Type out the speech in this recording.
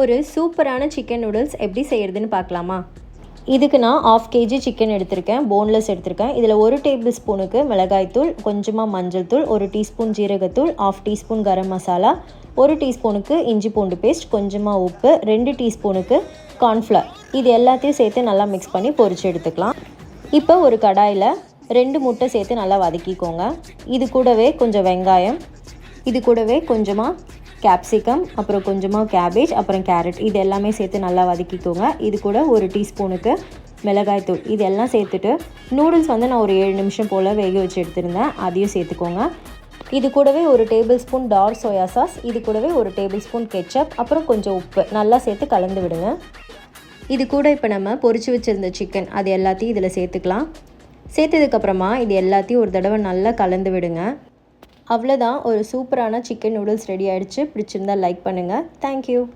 ஒரு சூப்பரான chicken noodles எப்படி செய்கிறதுன்னு பார்க்கலாமா? இதுக்கு நான் 1/2 kg சிக்கன் எடுத்திருக்கேன், போன்லெஸ் எடுத்திருக்கேன். இதில் 1 டேபிள் ஸ்பூனுக்கு மிளகாய்த்தூள், கொஞ்சமாக மஞ்சள் தூள், 1 டீஸ்பூன் ஜீரகத்தூள், 1/2 டீஸ்பூன் கரம் மசாலா, 1 டீஸ்பூனுக்கு இஞ்சி பூண்டு பேஸ்ட், கொஞ்சமாக உப்பு, 2 டீஸ்பூனுக்கு கார்ன்ஃப்ளவர், இது எல்லாத்தையும் சேர்த்து நல்லா மிக்ஸ் பண்ணி பொரிச்சு எடுத்துக்கலாம். இப்போ ஒரு கடாயில் 2 முட்டை சேர்த்து நல்லா வதக்கிக்கோங்க. இது கூடவே கொஞ்சம் வெங்காயம், இது கூடவே கொஞ்சமாக கேப்சிகம், அப்புறம் கொஞ்சமாக கேபேஜ், அப்புறம் கேரட், இது எல்லாமே சேர்த்து நல்லா வதக்கிக்கோங்க. இது கூட 1 டீஸ்பூனுக்கு மிளகாய்த்தூள், இது எல்லாம் சேர்த்துட்டு நூடுல்ஸ் நான் ஒரு 7 நிமிஷம் போல் வேக வச்சு எடுத்துருந்தேன், அதையும் சேர்த்துக்கோங்க. இது கூடவே 1 tablespoon dark soya sauce, இது கூடவே 1 டேபிள் ஸ்பூன் கெச்சப், அப்புறம் கொஞ்சம் உப்பு நல்லா சேர்த்து கலந்து விடுங்க. இது கூட இப்போ நம்ம பொரிச்சு வச்சுருந்த சிக்கன் அது எல்லாத்தையும் இதில் சேர்த்துக்கலாம். சேர்த்ததுக்கப்புறமா இது எல்லாத்தையும் ஒரு தடவை நல்லா கலந்து விடுங்க. அவ்வளோதான், ஒரு சூப்பரான சிக்கன் நூடுல்ஸ் ரெடி ஆகிடுச்சு. பிடிச்சிருந்தால் லைக் பண்ணுங்கள். தேங்க்யூ.